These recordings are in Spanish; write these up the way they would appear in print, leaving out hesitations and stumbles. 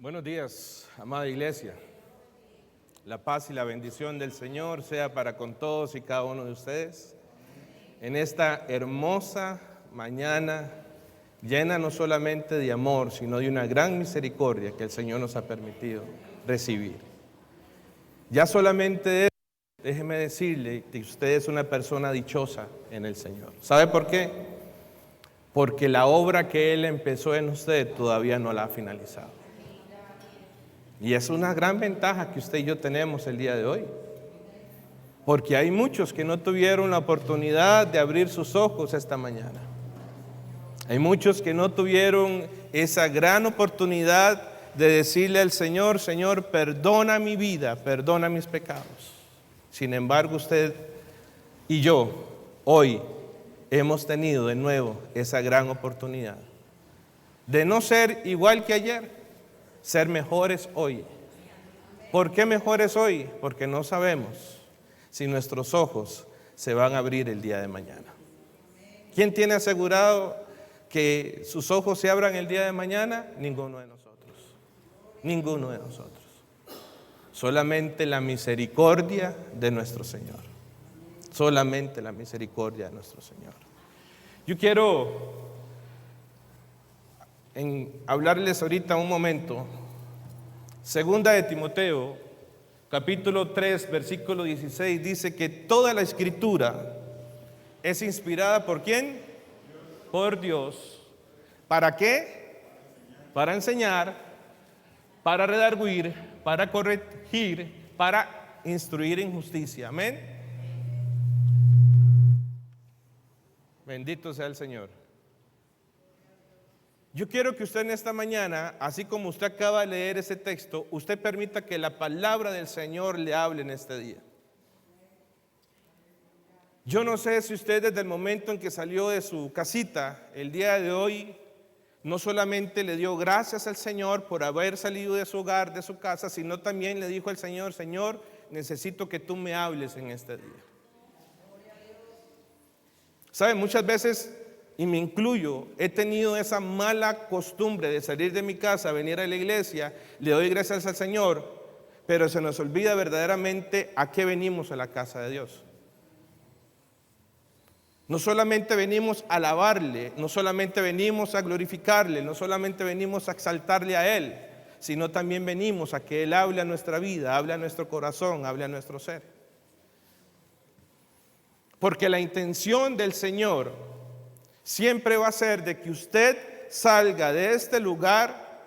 Buenos días, amada iglesia. La paz y la bendición del Señor sea para con todos y cada uno de ustedes. En esta hermosa mañana, llena no solamente de amor, sino de una gran misericordia que el Señor nos ha permitido recibir. Ya solamente eso, déjeme decirle que usted es una persona dichosa en el Señor. ¿Sabe por qué? Porque la obra que Él empezó en usted todavía no la ha finalizado. Y es una gran ventaja que usted y yo tenemos el día de hoy. Porque hay muchos que no tuvieron la oportunidad de abrir sus ojos esta mañana. Hay muchos que no tuvieron esa gran oportunidad de decirle al Señor: Señor, perdona mi vida, perdona mis pecados. Sin embargo, usted y yo hoy hemos tenido de nuevo esa gran oportunidad de no ser igual que ayer, ser mejores hoy. ¿Por qué mejores hoy? Porque no sabemos si nuestros ojos se van a abrir el día de mañana. ¿Quién tiene asegurado que sus ojos se abran el día de mañana? Ninguno de nosotros. Ninguno de nosotros. Solamente la misericordia de nuestro Señor. Solamente la misericordia de nuestro Señor. Yo quiero hablarles ahorita un momento. Segunda de Timoteo, capítulo 3, versículo 16, dice que toda la escritura es inspirada ¿por quién? Por Dios. ¿Para qué? Para enseñar, para redarguir, para corregir, para instruir en justicia. Amén. Bendito sea el Señor. Yo quiero que usted en esta mañana, así como usted acaba de leer ese texto, usted permita que la palabra del Señor le hable en este día. Yo no sé si usted desde el momento en que salió de su casita el día de hoy, no solamente le dio gracias al Señor por haber salido de su hogar, de su casa, sino también le dijo al Señor: Señor, necesito que tú me hables en este día. ¿Sabe? Muchas veces, y me incluyo, he tenido esa mala costumbre de salir de mi casa, venir a la iglesia, le doy gracias al Señor, pero se nos olvida verdaderamente a qué venimos a la casa de Dios. No solamente venimos a alabarle, no solamente venimos a glorificarle, no solamente venimos a exaltarle a Él, sino también venimos a que Él hable a nuestra vida, hable a nuestro corazón, hable a nuestro ser. Porque la intención del Señor siempre va a ser de que usted salga de este lugar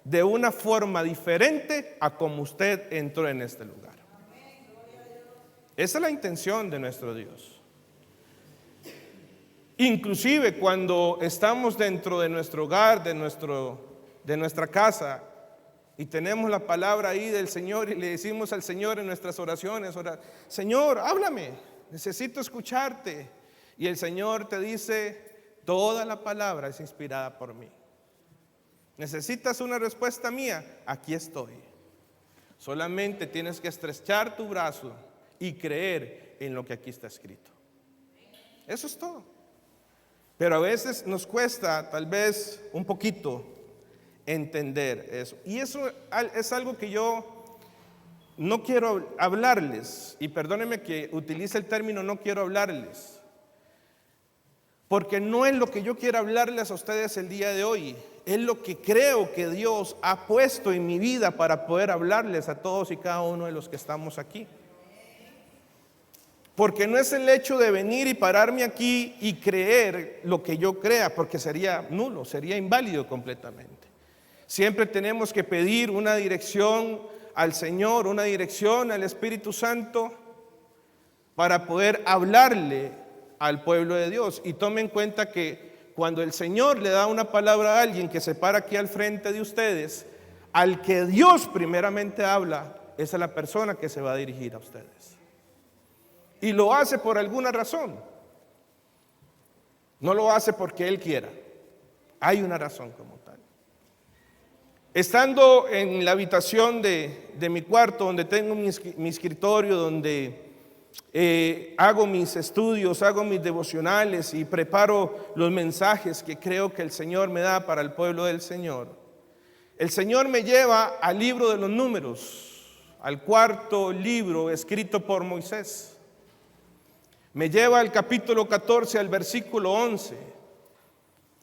de una forma diferente a como usted entró en este lugar. Esa es la intención de nuestro Dios. Inclusive cuando estamos dentro de nuestro hogar, de nuestra casa, y tenemos la palabra ahí del Señor y le decimos al Señor en nuestras oraciones: Señor, háblame, necesito escucharte. Y el Señor te dice: toda la palabra es inspirada por mí. ¿Necesitas una respuesta mía? Aquí estoy. Solamente tienes que estrechar tu brazo y creer en lo que aquí está escrito. Eso es todo. Pero a veces nos cuesta tal vez un poquito entender eso. Y eso es algo que yo no quiero hablarles. Y perdónenme que utilice el término no quiero hablarles. Porque no es lo que yo quiero hablarles a ustedes el día de hoy. Es lo que creo que Dios ha puesto en mi vida para poder hablarles a todos y cada uno de los que estamos aquí. Porque no es el hecho de venir y pararme aquí y creer lo que yo crea, porque sería nulo, sería inválido completamente. Siempre tenemos que pedir una dirección al Señor, una dirección al Espíritu Santo para poder hablarle al pueblo de Dios. Y tome en cuenta que cuando el Señor le da una palabra a alguien que se para aquí al frente de ustedes, al que Dios primeramente habla es a la persona que se va a dirigir a ustedes. Y lo hace por alguna razón. No lo hace porque Él quiera. Hay una razón como tal. Estando en la habitación de mi cuarto, donde tengo mi escritorio, donde hago mis estudios, hago mis devocionales y preparo los mensajes que creo que el Señor me da para el pueblo del Señor, El Señor me lleva al libro de los Números, al cuarto libro escrito por Moisés. Me lleva al capítulo 14, al versículo 11.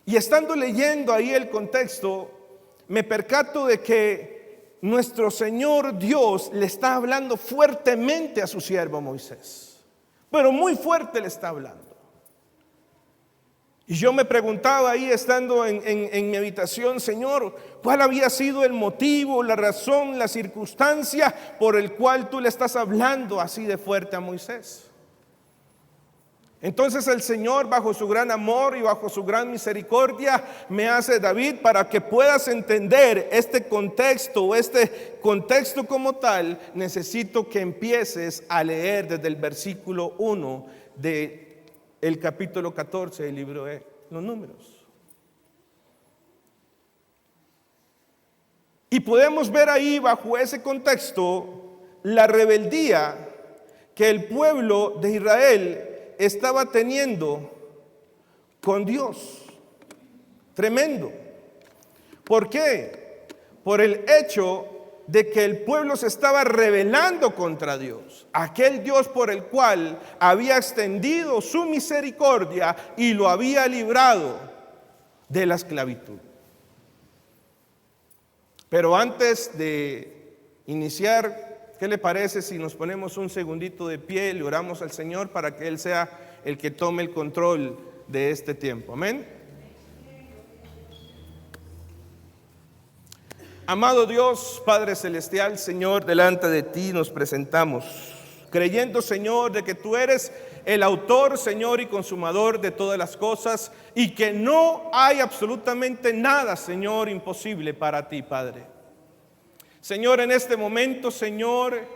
Y estando leyendo ahí el contexto, me percato de que nuestro Señor Dios le está hablando fuertemente a su siervo Moisés. Pero muy fuerte le está hablando. Y yo me preguntaba ahí estando en mi habitación, Señor, ¿cuál había sido el motivo, la razón, la circunstancia por el cual tú le estás hablando así de fuerte a Moisés? Entonces el Señor, bajo su gran amor y bajo su gran misericordia, me hace: David, para que puedas entender este contexto como tal, necesito que empieces a leer desde el versículo 1 del capítulo 14 del libro de los Números. Y podemos ver ahí, bajo ese contexto, la rebeldía que el pueblo de Israel estaba teniendo con Dios. Tremendo. ¿Por qué? Por el hecho de que el pueblo se estaba rebelando contra Dios, aquel Dios por el cual había extendido su misericordia y lo había librado de la esclavitud. Pero antes de iniciar, ¿qué le parece si nos ponemos un segundito de pie y le oramos al Señor para que Él sea el que tome el control de este tiempo? Amén. Amado Dios, Padre Celestial, Señor, delante de ti nos presentamos, creyendo, Señor, de que tú eres el autor, Señor, y consumador de todas las cosas, y que no hay absolutamente nada, Señor, imposible para ti, Padre. Señor, en este momento, Señor,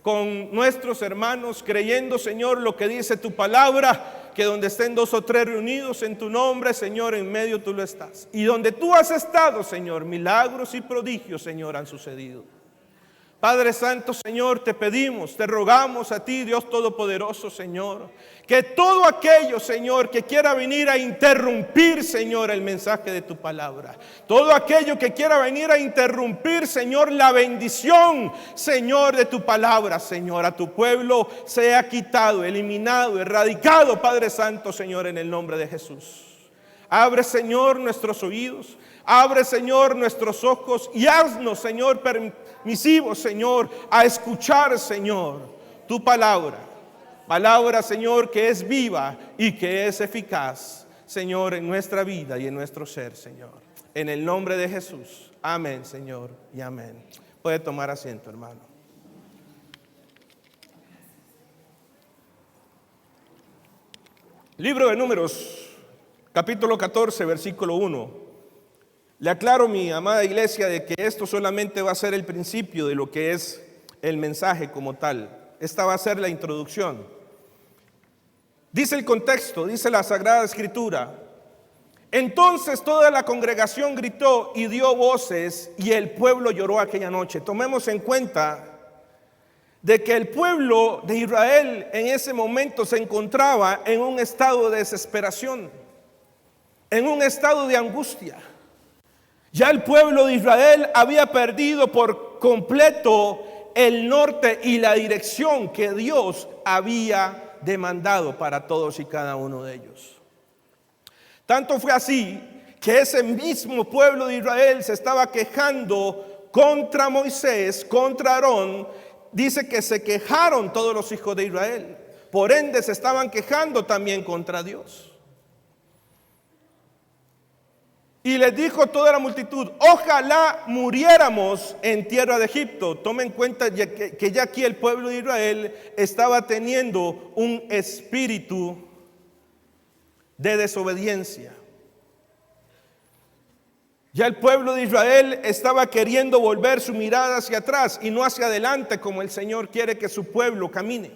con nuestros hermanos, creyendo, Señor, lo que dice tu palabra, que donde estén 2 o 3 reunidos en tu nombre, Señor, en medio tú lo estás. Y donde tú has estado, Señor, milagros y prodigios, Señor, han sucedido. Padre Santo, Señor, te pedimos, te rogamos a ti, Dios Todopoderoso, Señor, que todo aquello, Señor, que quiera venir a interrumpir, Señor, el mensaje de tu palabra, todo aquello que quiera venir a interrumpir, Señor, la bendición, Señor, de tu palabra, Señor, a tu pueblo sea quitado, eliminado, erradicado, Padre Santo, Señor, en el nombre de Jesús. Abre, Señor, nuestros oídos, abre, Señor, nuestros ojos y haznos, Señor, permisivos, Señor, a escuchar, Señor, tu palabra. Palabra, Señor, que es viva y que es eficaz, Señor, en nuestra vida y en nuestro ser, Señor. En el nombre de Jesús. Amén, Señor, y amén. Puede tomar asiento, hermano. Libro de Números, capítulo 14, versículo 1. Le aclaro, mi amada iglesia, de que esto solamente va a ser el principio de lo que es el mensaje como tal. Esta va a ser la introducción. Dice el contexto, dice la Sagrada Escritura: entonces toda la congregación gritó y dio voces, y el pueblo lloró aquella noche. Tomemos en cuenta de que el pueblo de Israel en ese momento se encontraba en un estado de desesperación, en un estado de angustia. Ya el pueblo de Israel había perdido por completo el norte y la dirección que Dios había demandado para todos y cada uno de ellos. Tanto fue así que ese mismo pueblo de Israel se estaba quejando contra Moisés, contra Aarón. Dice que se quejaron todos los hijos de Israel. Por ende se estaban quejando también contra Dios. Y les dijo toda la multitud: ojalá muriéramos en tierra de Egipto. Tomen en cuenta que ya aquí el pueblo de Israel estaba teniendo un espíritu de desobediencia. Ya el pueblo de Israel estaba queriendo volver su mirada hacia atrás y no hacia adelante, como el Señor quiere que su pueblo camine.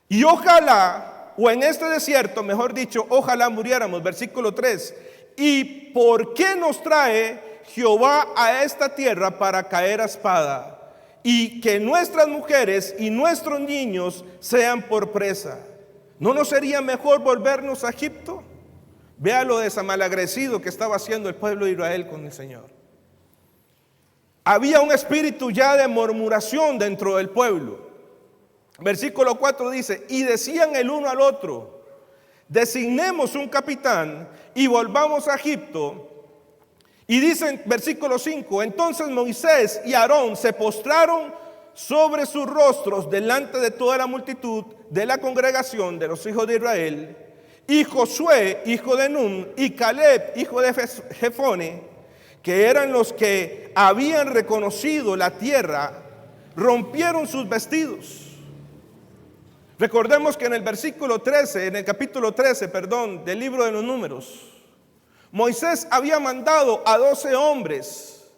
Y ojalá, o en este desierto, mejor dicho, ojalá muriéramos, versículo 3. ¿Y por qué nos trae Jehová a esta tierra para caer a espada? Y que nuestras mujeres y nuestros niños sean por presa. ¿No nos sería mejor volvernos a Egipto? Vea lo desamalagrecido que estaba haciendo el pueblo de Israel con el Señor. Había un espíritu ya de murmuración dentro del pueblo. Versículo 4 dice: y decían el uno al otro: designemos un capitán y volvamos a Egipto. Y dicen, versículo 5: entonces Moisés y Aarón se postraron sobre sus rostros delante de toda la multitud de la congregación de los hijos de Israel. Y Josué, hijo de Nun, y Caleb, hijo de Jefone, que eran los que habían reconocido la tierra, rompieron sus vestidos. Recordemos que en el capítulo 13, del libro de los Números, Moisés había mandado a 12 hombres,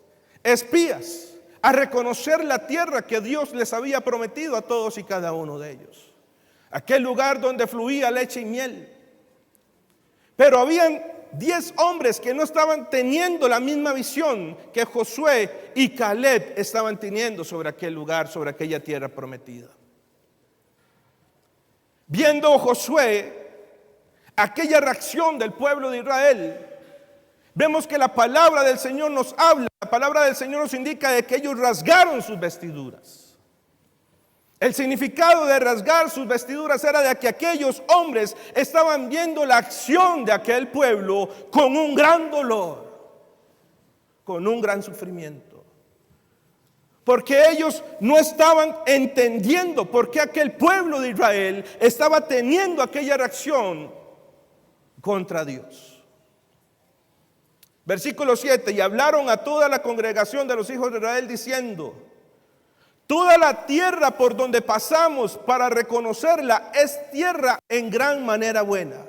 espías, a reconocer la tierra que Dios les había prometido a todos y cada uno de ellos. Aquel lugar donde fluía leche y miel. Pero habían 10 hombres que no estaban teniendo la misma visión que Josué y Caleb estaban teniendo sobre aquel lugar, sobre aquella tierra prometida. Viendo Josué aquella reacción del pueblo de Israel, vemos que la palabra del Señor nos habla, la palabra del Señor nos indica de que ellos rasgaron sus vestiduras. El significado de rasgar sus vestiduras era de que aquellos hombres estaban viendo la acción de aquel pueblo con un gran dolor, con un gran sufrimiento. Porque ellos no estaban entendiendo por qué aquel pueblo de Israel estaba teniendo aquella reacción contra Dios. Versículo 7: y hablaron a toda la congregación de los hijos de Israel diciendo: toda la tierra por donde pasamos para reconocerla es tierra en gran manera buena.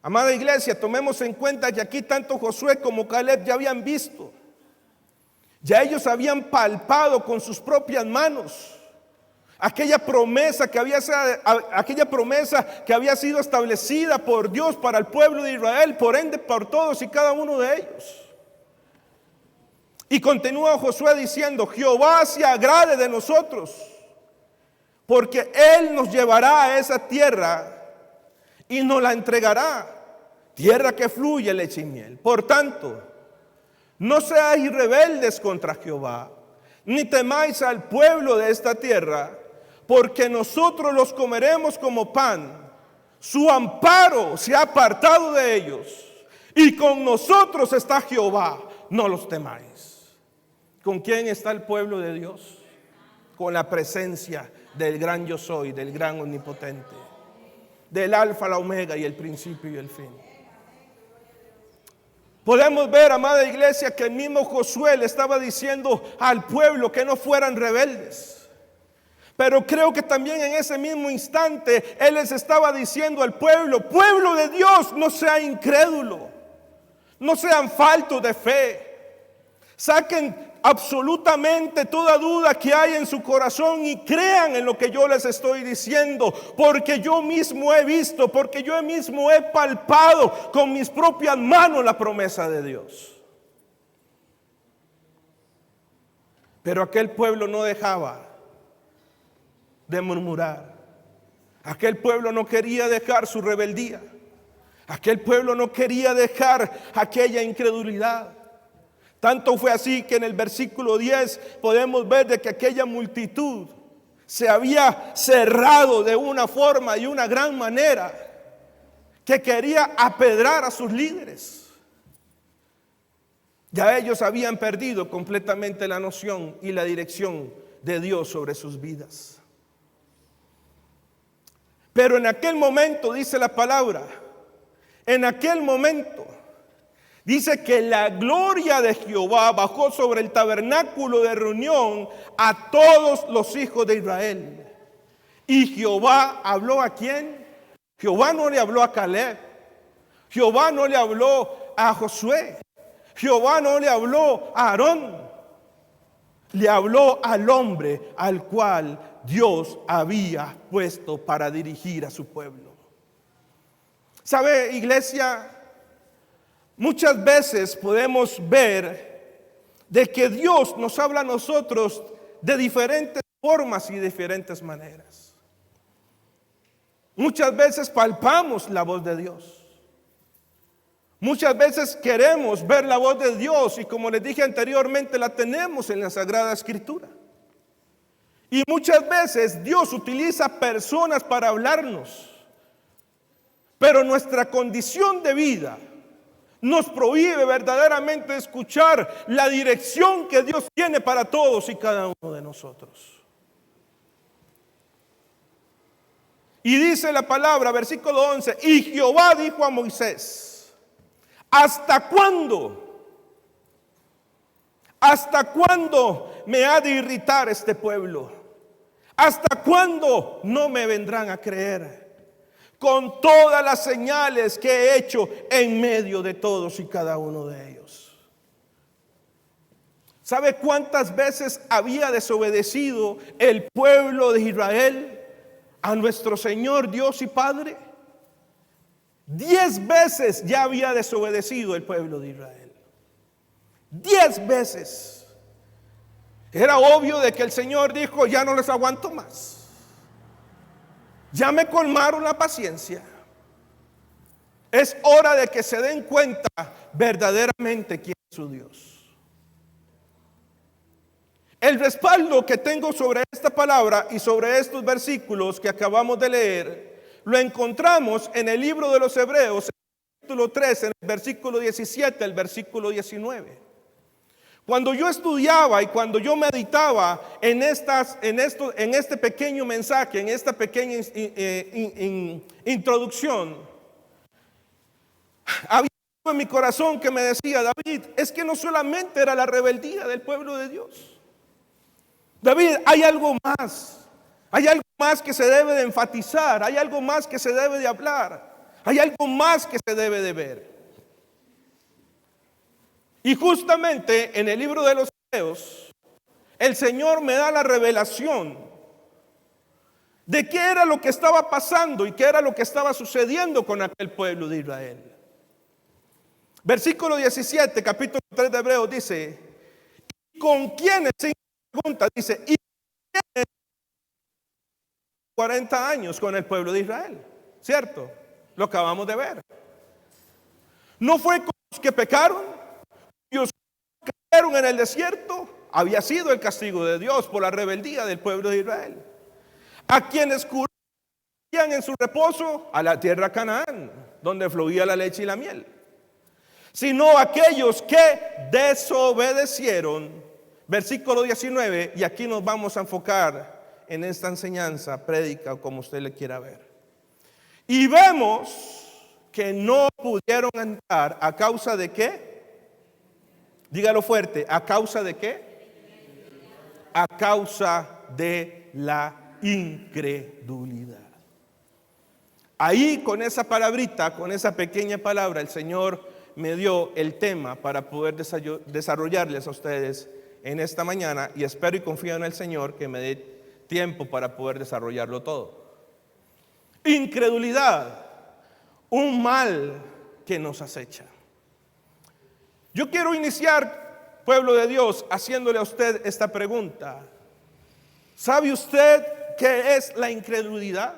Amada iglesia, tomemos en cuenta que aquí tanto Josué como Caleb ya habían visto, ya ellos habían palpado con sus propias manos aquella promesa que había sido establecida por Dios para el pueblo de Israel, por ende por todos y cada uno de ellos. Y continúa Josué diciendo: Jehová se agrade de nosotros, porque Él nos llevará a esa tierra y nos la entregará, tierra que fluye leche y miel. Por tanto, no seáis rebeldes contra Jehová, ni temáis al pueblo de esta tierra, porque nosotros los comeremos como pan. Su amparo se ha apartado de ellos, y con nosotros está Jehová, no los temáis. ¿Con quién está el pueblo de Dios? Con la presencia del gran yo soy, del gran omnipotente, del alfa, la omega y el principio y el fin. Podemos ver, amada iglesia, que el mismo Josué le estaba diciendo al pueblo que no fueran rebeldes. Pero creo que también en ese mismo instante él les estaba diciendo al pueblo: pueblo de Dios, no sea incrédulo, no sean faltos de fe. Saquen absolutamente toda duda que hay en su corazón y crean en lo que yo les estoy diciendo, porque yo mismo he visto, porque yo mismo he palpado con mis propias manos la promesa de Dios. Pero aquel pueblo no dejaba de murmurar. Aquel pueblo no quería dejar su rebeldía. Aquel pueblo no quería dejar aquella incredulidad. Tanto fue así que en el versículo 10 podemos ver de que aquella multitud se había cerrado de una forma y una gran manera, que quería apedrar a sus líderes. Ya ellos habían perdido completamente la noción y la dirección de Dios sobre sus vidas. Pero en aquel momento, dice la palabra, en aquel momento, dice que la gloria de Jehová bajó sobre el tabernáculo de reunión a todos los hijos de Israel. Y Jehová habló ¿a quién? Jehová no le habló a Caleb. Jehová no le habló a Josué. Jehová no le habló a Aarón. Le habló al hombre al cual Dios había puesto para dirigir a su pueblo. ¿Sabe, iglesia? Muchas veces podemos ver de que Dios nos habla a nosotros de diferentes formas y diferentes maneras. Muchas veces palpamos la voz de Dios. Muchas veces queremos ver la voz de Dios y, como les dije anteriormente, la tenemos en la Sagrada Escritura. Y muchas veces Dios utiliza personas para hablarnos, pero nuestra condición de vida nos prohíbe verdaderamente escuchar la dirección que Dios tiene para todos y cada uno de nosotros. Y dice la palabra, versículo 11, y Jehová dijo a Moisés: ¿hasta cuándo? ¿Hasta cuándo me ha de irritar este pueblo? ¿Hasta cuándo no me vendrán a creer? Con todas las señales que he hecho en medio de todos y cada uno de ellos. ¿Sabe cuántas veces había desobedecido el pueblo de Israel a nuestro Señor Dios y Padre? 10 veces ya había desobedecido el pueblo de Israel. 10 veces. Era obvio de que el Señor dijo: ya no les aguanto más. Ya me colmaron la paciencia. Es hora de que se den cuenta verdaderamente quién es su Dios. El respaldo que tengo sobre esta palabra y sobre estos versículos que acabamos de leer, lo encontramos en el libro de los Hebreos, en el capítulo 3, en el versículo 17 al versículo 19. Cuando yo estudiaba y cuando yo meditaba en este pequeño mensaje, en esta pequeña introducción, había algo en mi corazón que me decía: David, es que no solamente era la rebeldía del pueblo de Dios. David, hay algo más. Hay algo más que se debe de enfatizar. Hay algo más que se debe de hablar. Hay algo más que se debe de ver. Y justamente en el libro de los Hebreos, el Señor me da la revelación de qué era lo que estaba pasando y qué era lo que estaba sucediendo con aquel pueblo de Israel. Versículo 17, capítulo 3 de Hebreos dice: ¿y con quiénes? Se pregunta, dice, ¿y con quiénes 40 años con el pueblo de Israel? ¿Cierto? Lo acabamos de ver. ¿No fue con los que pecaron? Los que cayeron en el desierto. Había sido el castigo de Dios por la rebeldía del pueblo de Israel. A quienes curaron en su reposo a la tierra Canaán, donde fluía la leche y la miel. Sino aquellos que desobedecieron. Versículo 19, y aquí nos vamos a enfocar en esta enseñanza, prédica o como usted le quiera ver. Y vemos que no pudieron entrar a causa de ¿qué? Dígalo fuerte, ¿a causa de qué? A causa de la incredulidad. Ahí con esa palabrita, con esa pequeña palabra, el Señor me dio el tema para poder desarrollarles a ustedes en esta mañana, y espero y confío en el Señor que me dé tiempo para poder desarrollarlo todo. Incredulidad, un mal que nos acecha. Yo quiero iniciar, pueblo de Dios, haciéndole a usted esta pregunta. ¿Sabe usted qué es la incredulidad?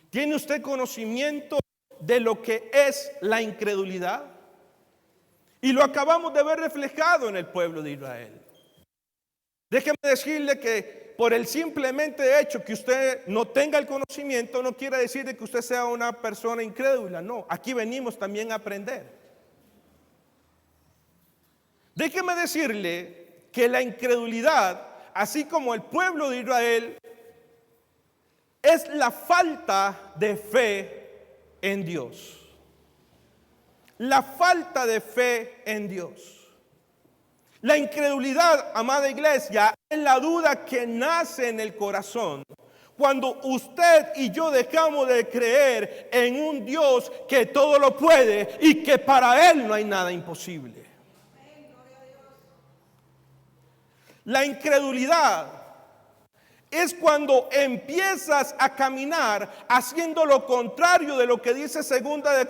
¿Tiene usted conocimiento de lo que es la incredulidad? Y lo acabamos de ver reflejado en el pueblo de Israel. Déjeme decirle que por el simplemente hecho que usted no tenga el conocimiento, no quiere decir de que usted sea una persona incrédula. No, aquí venimos también a aprender. Déjeme decirle que la incredulidad, así como el pueblo de Israel, es la falta de fe en Dios. La falta de fe en Dios. La incredulidad, amada iglesia, es la duda que nace en el corazón cuando usted y yo dejamos de creer en un Dios que todo lo puede y que para Él no hay nada imposible. La incredulidad es cuando empiezas a caminar haciendo lo contrario de lo que dice 2 de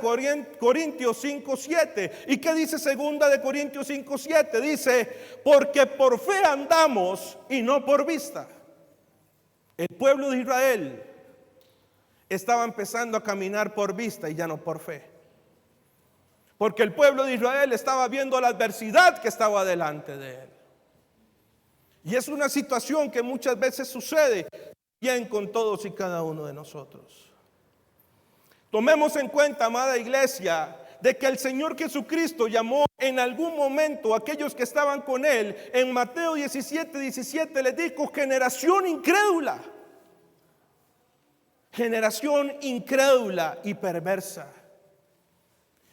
Corintios 5:7. ¿Y qué dice 2 de Corintios 5:7? Dice, porque por fe andamos y no por vista. El pueblo de Israel estaba empezando a caminar por vista y ya no por fe. porque el pueblo de Israel estaba viendo la adversidad que estaba delante de él. Y es una situación que muchas veces sucede bien con todos y cada uno de nosotros. Tomemos en cuenta, amada iglesia, de que el Señor Jesucristo llamó en algún momento a aquellos que estaban con Él. En Mateo 17:17 les dijo: generación incrédula. Generación incrédula y perversa.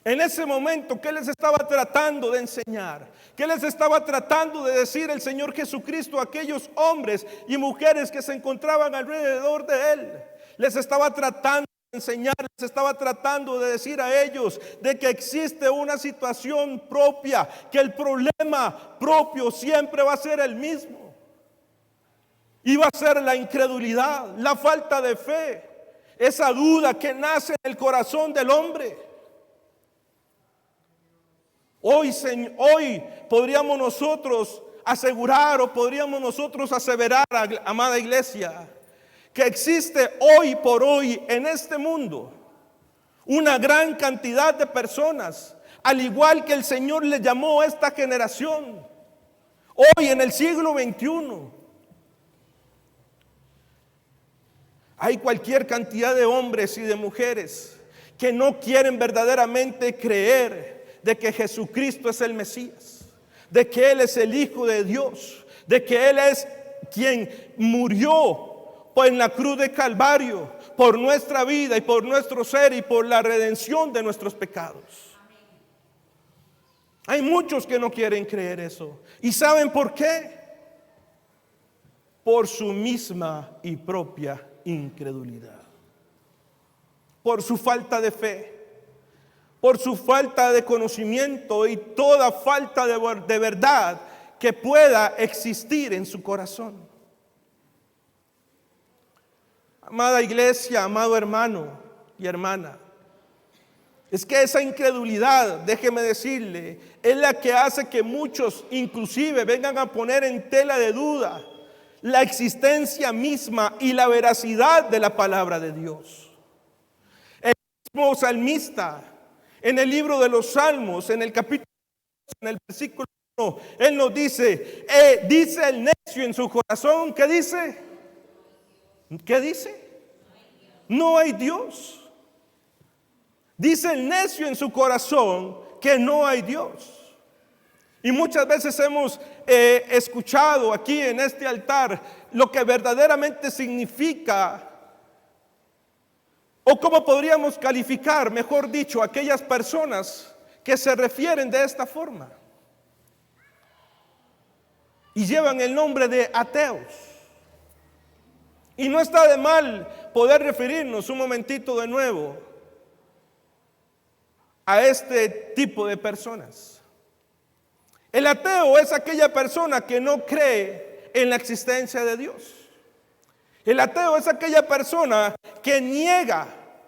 En ese momento, ¿qué les estaba tratando de enseñar? ¿Qué les estaba tratando de decir el Señor Jesucristo a aquellos hombres y mujeres que se encontraban alrededor de Él? Les estaba tratando de enseñar, les estaba tratando de decir a ellos de que existe una situación propia, que el problema propio siempre va a ser el mismo. Y va a ser la incredulidad, la falta de fe, esa duda que nace en el corazón del hombre. Hoy podríamos nosotros asegurar o podríamos nosotros aseverar, amada iglesia, que existe hoy por hoy en este mundo una gran cantidad de personas, al igual que el Señor le llamó a esta generación, hoy en el siglo XXI. Hay cualquier cantidad de hombres y de mujeres que no quieren verdaderamente creer de que Jesucristo es el Mesías, de que Él es el Hijo de Dios, de que Él es quien murió en la cruz de Calvario por nuestra vida y por nuestro ser y por la redención de nuestros pecados. Hay muchos que no quieren creer eso. ¿Y saben por qué? Por su misma y propia incredulidad, por su falta de fe, por su falta de conocimiento y toda falta de verdad que pueda existir en su corazón. Amada iglesia, amado hermano y hermana, es que esa incredulidad, déjeme decirle, es la que hace que muchos inclusive vengan a poner en tela de duda la existencia misma y la veracidad de la palabra de Dios. El mismo salmista, en el libro de los Salmos, en el capítulo, en el versículo 1, él nos dice, dice el necio en su corazón, ¿qué dice? ¿Qué dice? No hay Dios. Dice el necio en su corazón que no hay Dios. Y muchas veces hemos escuchado aquí en este altar lo que verdaderamente significa, o cómo podríamos calificar, mejor dicho, aquellas personas que se refieren de esta forma y llevan el nombre de ateos. Y no está de mal poder referirnos un momentito de nuevo a este tipo de personas. El ateo es aquella persona que no cree en la existencia de Dios. El ateo es aquella persona que niega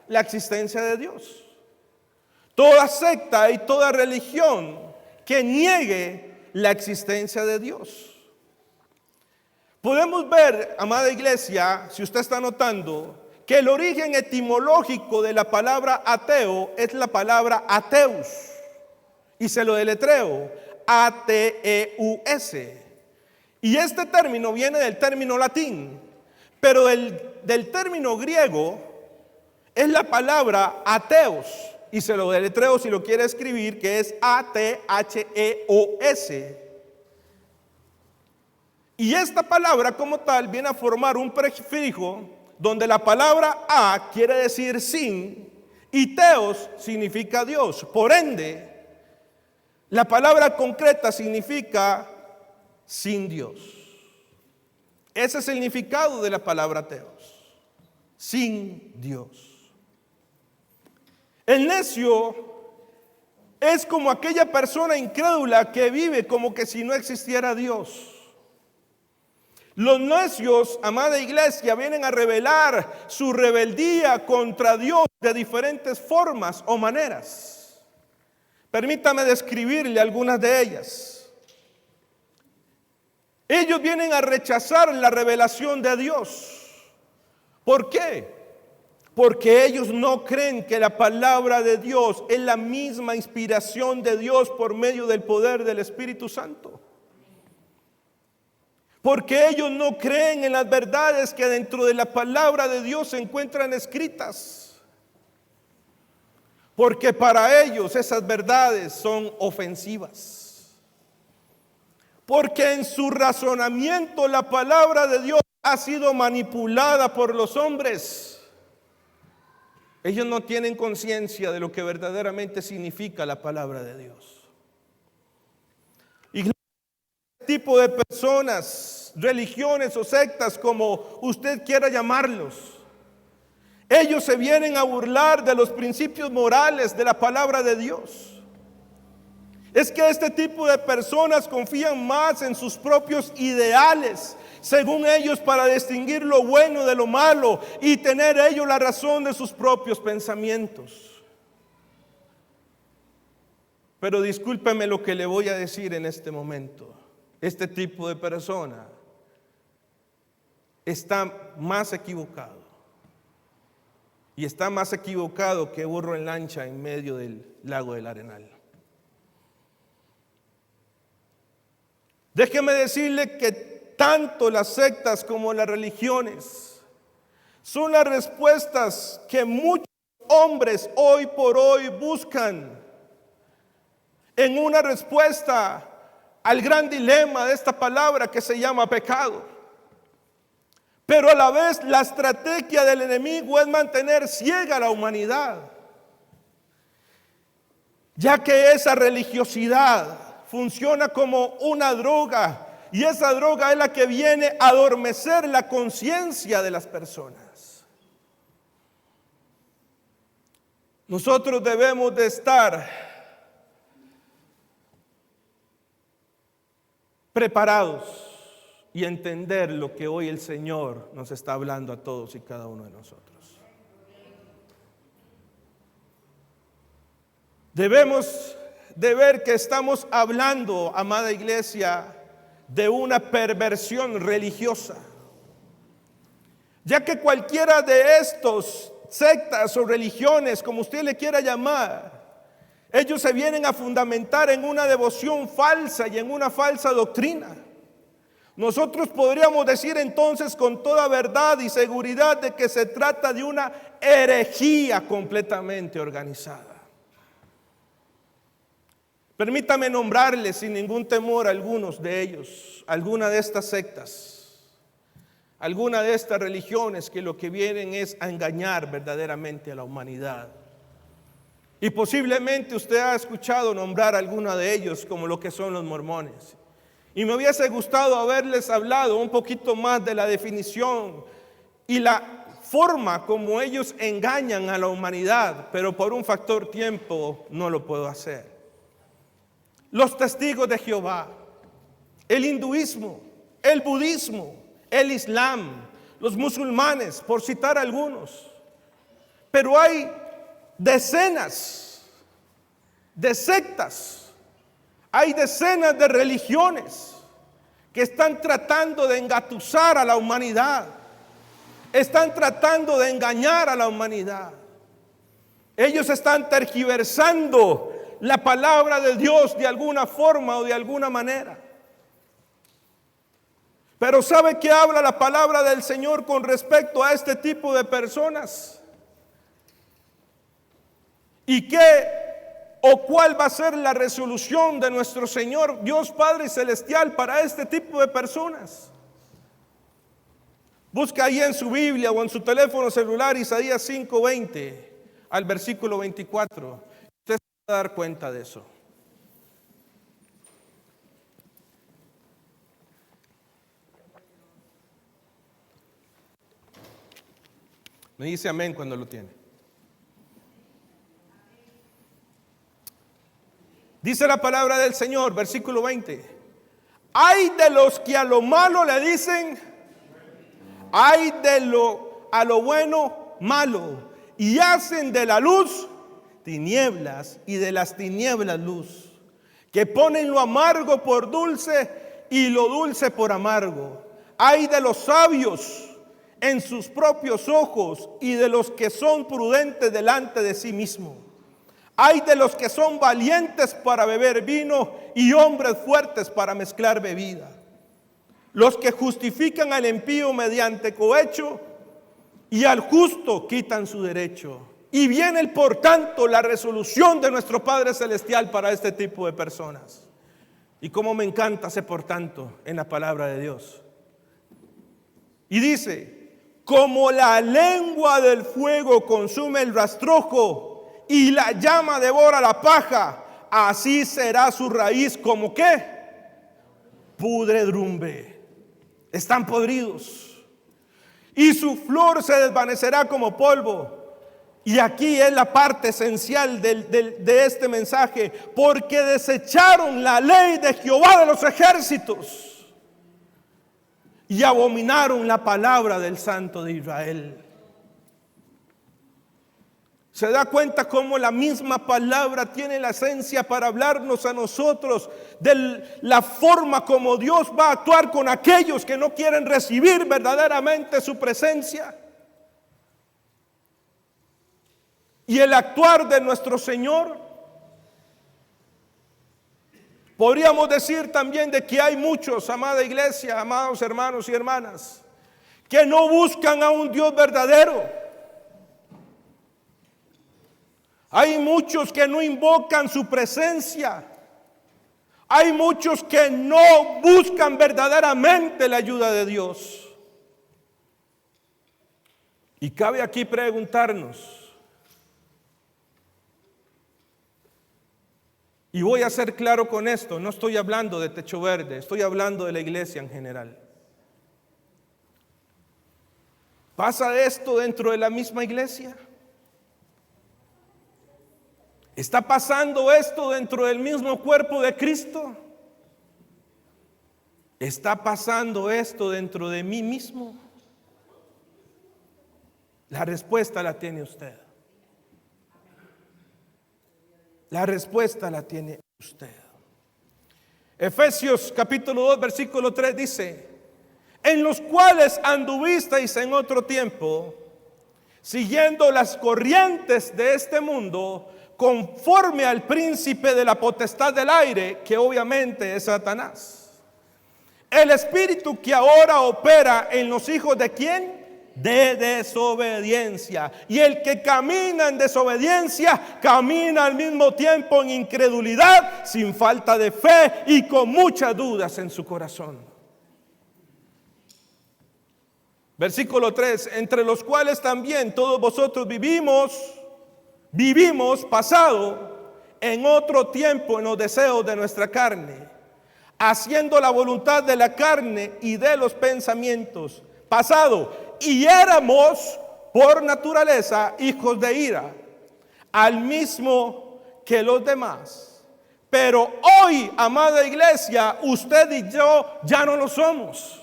la existencia de Dios. Toda secta y toda religión que niegue la existencia de Dios. Podemos ver, amada iglesia, si usted está notando, que el origen etimológico de la palabra ateo es la palabra ateus. Y se lo deletreo, A-T-E-U-S. Y este término viene del término latín, pero del término griego es la palabra ateos. Y se lo deletreo si lo quiere escribir, que es A-T-H-E-O-S. Y esta palabra como tal viene a formar un prefijo donde la palabra a quiere decir sin y teos significa Dios. Por ende, la palabra concreta significa sin Dios. Ese es el significado de la palabra teos, sin Dios. El necio es como aquella persona incrédula que vive como que si no existiera Dios. Los necios, amada iglesia, vienen a revelar su rebeldía contra Dios de diferentes formas o maneras. Permítame describirle algunas de ellas. Ellos vienen a rechazar la revelación de Dios. ¿Por qué? porque ellos no creen que la palabra de Dios es la misma inspiración de Dios por medio del poder del Espíritu Santo. Porque ellos no creen en las verdades que dentro de la palabra de Dios se encuentran escritas. Porque para ellos esas verdades son ofensivas. Porque en su razonamiento la palabra de Dios ha sido manipulada por los hombres. Ellos no tienen conciencia de lo que verdaderamente significa la palabra de Dios. Y este tipo de personas, religiones o sectas, como usted quiera llamarlos, ellos se vienen a burlar de los principios morales de la palabra de Dios. Es que este tipo de personas confían más en sus propios ideales, según ellos, para distinguir lo bueno de lo malo y tener ellos la razón de sus propios pensamientos. Pero discúlpeme lo que le voy a decir en este momento. Este tipo de persona está más equivocado. Y está más equivocado que burro en lancha en medio del lago del Arenal. Déjeme decirle que tanto las sectas como las religiones son las respuestas que muchos hombres hoy por hoy buscan en una respuesta al gran dilema de esta palabra que se llama pecado. Pero a la vez la estrategia del enemigo es mantener ciega a la humanidad, ya que esa religiosidad funciona como una droga, y esa droga es la que viene a adormecer la conciencia de las personas. Nosotros debemos de estar preparados y entender lo que hoy el Señor nos está hablando a todos y cada uno de nosotros. Debemos de ver que estamos hablando, amada iglesia, de una perversión religiosa, ya que cualquiera de estos sectas o religiones, como usted le quiera llamar, ellos se vienen a fundamentar en una devoción falsa y en una falsa doctrina. Nosotros podríamos decir entonces con toda verdad y seguridad de que se trata de una herejía completamente organizada. Permítame nombrarles sin ningún temor a algunos de ellos, alguna de estas sectas, alguna de estas religiones que lo que vienen es a engañar verdaderamente a la humanidad. Y posiblemente usted ha escuchado nombrar a alguna de ellos, como lo que son los mormones. Y me hubiese gustado haberles hablado un poquito más de la definición y la forma como ellos engañan a la humanidad, pero por un factor tiempo no lo puedo hacer. Los testigos de Jehová, el hinduismo, el budismo, el islam, los musulmanes, por citar algunos. Pero hay decenas de sectas, hay decenas de religiones que están tratando de engatusar a la humanidad, están tratando de engañar a la humanidad. Ellos están tergiversando la palabra de Dios de alguna forma o de alguna manera. Pero ¿sabe qué habla la palabra del Señor con respecto a este tipo de personas? ¿Y qué o cuál va a ser la resolución de nuestro Señor Dios Padre Celestial para este tipo de personas? Busca ahí en su Biblia o en su teléfono celular Isaías 5:20 al versículo 24. Usted se va a dar cuenta de eso. Me dice amén cuando lo tiene. Dice la palabra del Señor, versículo 20. Hay de los que a lo malo le dicen, hay a lo bueno malo, y hacen de la luz tinieblas y de las tinieblas luz, que ponen lo amargo por dulce y lo dulce por amargo. Hay de los sabios en sus propios ojos y de los que son prudentes delante de sí mismo. Hay de los que son valientes para beber vino y hombres fuertes para mezclar bebida. Los que justifican al impío mediante cohecho y al justo quitan su derecho. Y viene por tanto la resolución de nuestro Padre Celestial para este tipo de personas. Y cómo me encanta ese por tanto en la palabra de Dios. Y dice: como la lengua del fuego consume el rastrojo y la llama devora la paja, así será su raíz como ¿qué? Pudredumbre. Están podridos. Y su flor se desvanecerá como polvo. Y aquí es la parte esencial de este mensaje. Porque desecharon la ley de Jehová de los ejércitos y abominaron la palabra del Santo de Israel. Se da cuenta cómo la misma palabra tiene la esencia para hablarnos a nosotros de la forma como Dios va a actuar con aquellos que no quieren recibir verdaderamente su presencia. Y el actuar de nuestro Señor. Podríamos decir también de que hay muchos, amada iglesia, amados hermanos y hermanas, que no buscan a un Dios verdadero. Hay muchos que no invocan su presencia. Hay muchos que no buscan verdaderamente la ayuda de Dios. Y cabe aquí preguntarnos, y voy a ser claro con esto, no estoy hablando de Techo Verde, estoy hablando de la iglesia en general. ¿Pasa esto dentro de la misma iglesia? ¿Está pasando esto dentro del mismo cuerpo de Cristo? ¿Está pasando esto dentro de mí mismo? La respuesta la tiene usted. La respuesta la tiene usted. Efesios capítulo 2 versículo 3 dice: en los cuales anduvisteis en otro tiempo, siguiendo las corrientes de este mundo, conforme al príncipe de la potestad del aire, que obviamente es Satanás. El espíritu que ahora opera en los hijos de ¿quién? De desobediencia. Y el que camina en desobediencia camina al mismo tiempo en incredulidad, sin falta de fe y con muchas dudas en su corazón. Versículo 3: entre los cuales también todos vosotros vivimos pasado en otro tiempo en los deseos de nuestra carne, haciendo la voluntad de la carne y de los pensamientos. Pasado: y éramos por naturaleza hijos de ira, al mismo que los demás. Pero hoy, amada iglesia, usted y yo ya no lo somos.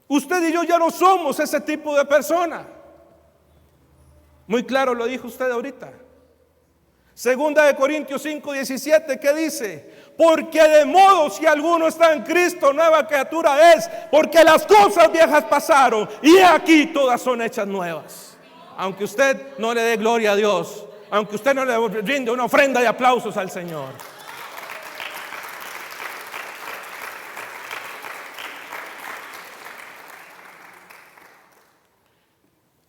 Usted y yo ya no somos ese tipo de persona. Muy claro lo dijo usted ahorita. Segunda de Corintios 5:17, ¿qué dice? Porque de modo si alguno está en Cristo, nueva criatura es, porque las cosas viejas pasaron y aquí todas son hechas nuevas. Aunque usted no le dé gloria a Dios, aunque usted no le rinde una ofrenda de aplausos al Señor.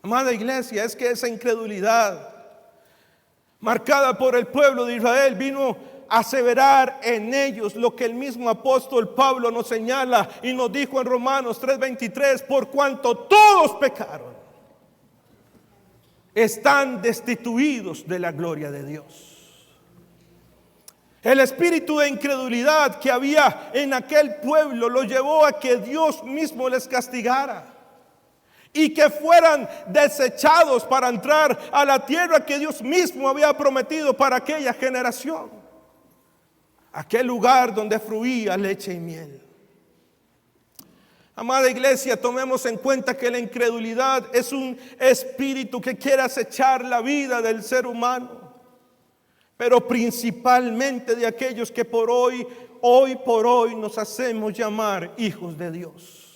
Amada iglesia, es que esa incredulidad marcada por el pueblo de Israel vino a aseverar en ellos lo que el mismo apóstol Pablo nos señala y nos dijo en Romanos 3:23: por cuanto todos pecaron, están destituidos de la gloria de Dios. El espíritu de incredulidad que había en aquel pueblo lo llevó a que Dios mismo les castigara y que fueran desechados para entrar a la tierra que Dios mismo había prometido para aquella generación, aquel lugar donde fluía leche y miel. Amada iglesia, tomemos en cuenta que la incredulidad es un espíritu que quiere acechar la vida del ser humano, pero principalmente de aquellos que hoy por hoy nos hacemos llamar hijos de Dios.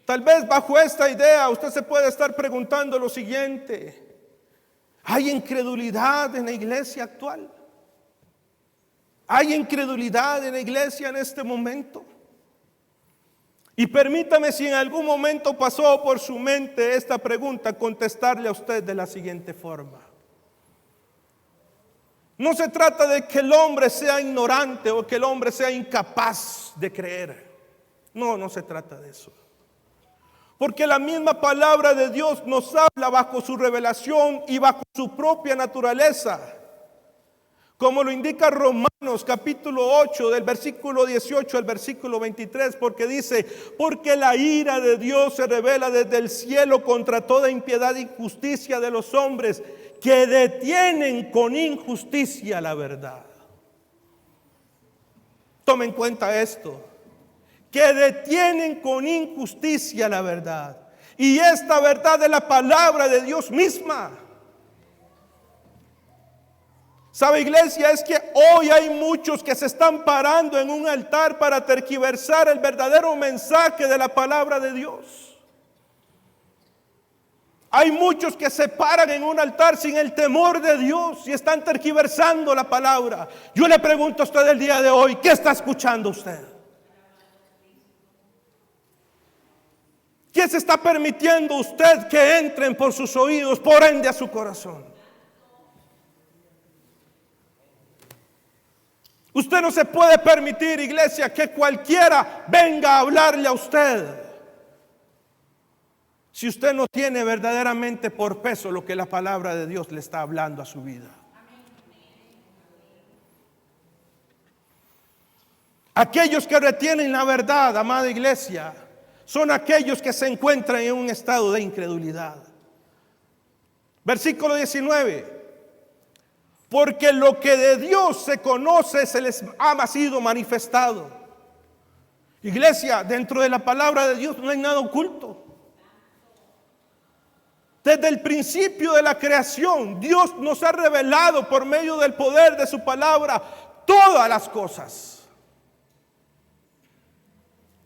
Tal vez bajo esta idea usted se puede estar preguntando lo siguiente: ¿hay incredulidad en la iglesia actual? ¿Hay incredulidad en la iglesia en este momento? Y permítame, si en algún momento pasó por su mente esta pregunta, contestarle a usted de la siguiente forma. No se trata de que el hombre sea ignorante o que el hombre sea incapaz de creer. No se trata de eso. Porque la misma palabra de Dios nos habla bajo su revelación y bajo su propia naturaleza. Como lo indica Romanos capítulo 8 del versículo 18 al versículo 23, porque dice: porque la ira de Dios se revela desde el cielo contra toda impiedad e injusticia de los hombres que detienen con injusticia la verdad. Tome en cuenta esto: que detienen con injusticia la verdad. Y esta verdad es la palabra de Dios misma. ¿Sabe, iglesia? Es que hoy hay muchos que se están parando en un altar para tergiversar el verdadero mensaje de la palabra de Dios. Hay muchos que se paran en un altar sin el temor de Dios y están tergiversando la palabra. Yo le pregunto a usted el día de hoy: ¿qué está escuchando usted? ¿Qué se está permitiendo usted que entren por sus oídos, por ende a su corazón? Usted no se puede permitir, iglesia, que cualquiera venga a hablarle a usted, si usted no tiene verdaderamente por peso lo que la palabra de Dios le está hablando a su vida. Aquellos que retienen la verdad, amada iglesia, son aquellos que se encuentran en un estado de incredulidad. Versículo 19. Porque lo que de Dios se conoce se les ha sido manifestado. Iglesia, dentro de la palabra de Dios no hay nada oculto. Desde el principio de la creación, Dios nos ha revelado por medio del poder de su palabra todas las cosas.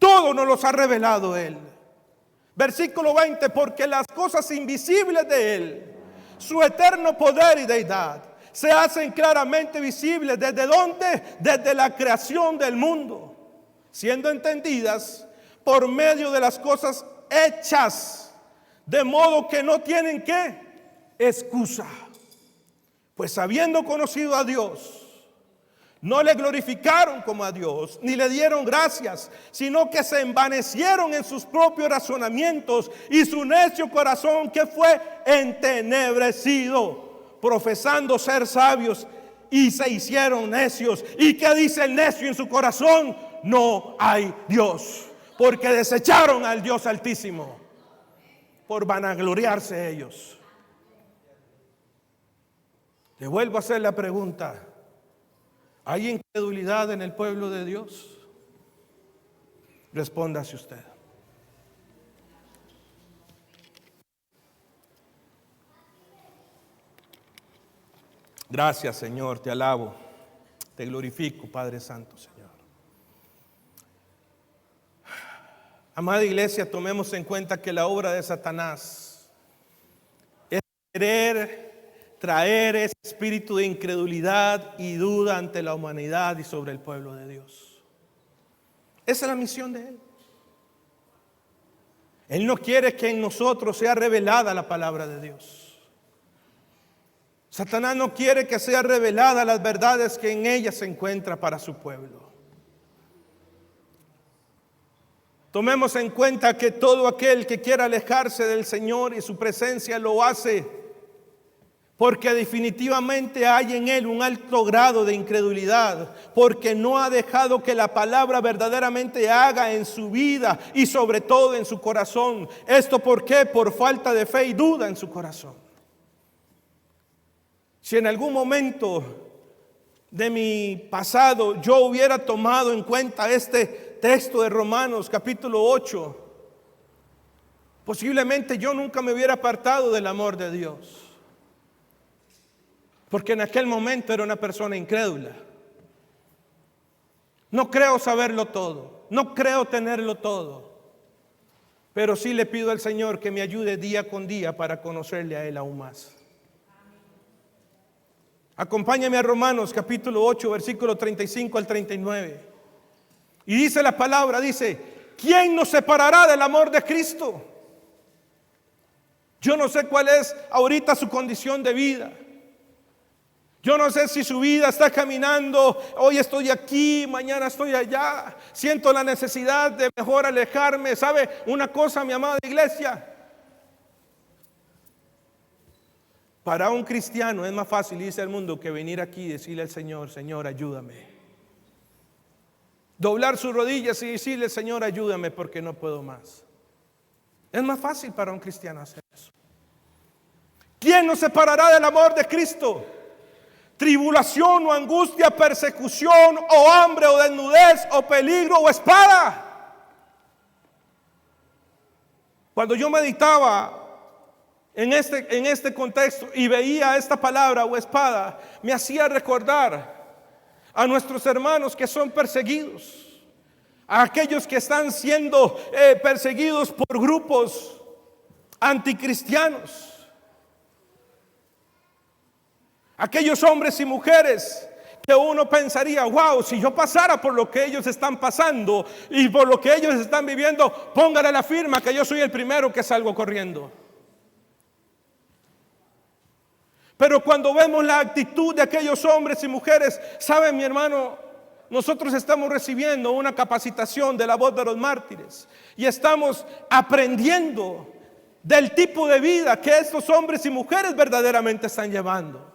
Todo nos los ha revelado Él. Versículo 20, porque las cosas invisibles de Él, su eterno poder y deidad, se hacen claramente visibles. ¿Desde dónde? Desde la creación del mundo, siendo entendidas por medio de las cosas hechas, de modo que no tienen ¿qué? Excusa. Pues habiendo conocido a Dios, no le glorificaron como a Dios, ni le dieron gracias, sino que se envanecieron en sus propios razonamientos, y su necio corazón que fue entenebrecido, profesando ser sabios, y se hicieron necios. ¿Y qué dice el necio en su corazón? No hay Dios, porque desecharon al Dios Altísimo por vanagloriarse ellos. Le vuelvo a hacer la pregunta: ¿hay incredulidad en el pueblo de Dios? Respóndase usted. Gracias, Señor, te alabo, te glorifico, Padre Santo, Señor. Amada iglesia, tomemos en cuenta que la obra de Satanás es querer traer ese espíritu de incredulidad y duda ante la humanidad y sobre el pueblo de Dios. Esa es la misión de Él. Él no quiere que en nosotros sea revelada la palabra de Dios. Satanás no quiere que sea revelada las verdades que en ella se encuentra para su pueblo. Tomemos en cuenta que todo aquel que quiera alejarse del Señor y su presencia lo hace porque definitivamente hay en él un alto grado de incredulidad, porque no ha dejado que la palabra verdaderamente haga en su vida y sobre todo en su corazón. ¿Esto por qué? Por falta de fe y duda en su corazón. Si en algún momento de mi pasado yo hubiera tomado en cuenta este texto de Romanos capítulo 8, posiblemente yo nunca me hubiera apartado del amor de Dios, porque en aquel momento era una persona incrédula. No creo saberlo todo, no creo tenerlo todo. Pero sí le pido al Señor que me ayude día con día para conocerle a Él aún más. Acompáñame a Romanos capítulo 8, versículo 35 al 39. Y dice la palabra, dice: ¿quién nos separará del amor de Cristo? Yo no sé cuál es ahorita su condición de vida. Yo no sé si su vida está caminando, hoy estoy aquí, mañana estoy allá. Siento la necesidad de mejor alejarme. ¿Sabe una cosa, mi amada iglesia? Para un cristiano es más fácil irse al mundo que venir aquí y decirle al Señor: Señor, ayúdame. Doblar sus rodillas y decirle: Señor, ayúdame porque no puedo más. Es más fácil para un cristiano hacer eso. ¿Quién nos separará del amor de Cristo? Tribulación o angustia, persecución o hambre o desnudez o peligro o espada. Cuando yo meditaba en este contexto y veía esta palabra o espada, me hacía recordar a nuestros hermanos que son perseguidos, a aquellos que están siendo perseguidos por grupos anticristianos. Aquellos hombres y mujeres que uno pensaría: wow, si yo pasara por lo que ellos están pasando y por lo que ellos están viviendo, póngale la firma que yo soy el primero que salgo corriendo. Pero cuando vemos la actitud de aquellos hombres y mujeres, ¿sabe, mi hermano? Nosotros estamos recibiendo una capacitación de la voz de los mártires y estamos aprendiendo del tipo de vida que estos hombres y mujeres verdaderamente están llevando.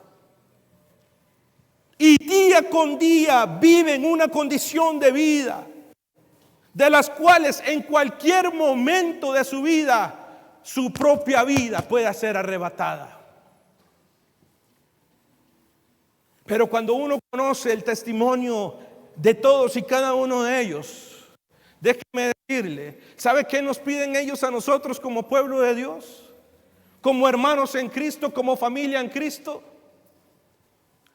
Y día con día viven una condición de vida de las cuales en cualquier momento de su vida, su propia vida puede ser arrebatada. Pero cuando uno conoce el testimonio de todos y cada uno de ellos, déjeme decirle, ¿sabe qué nos piden ellos a nosotros como pueblo de Dios? Como hermanos en Cristo, como familia en Cristo.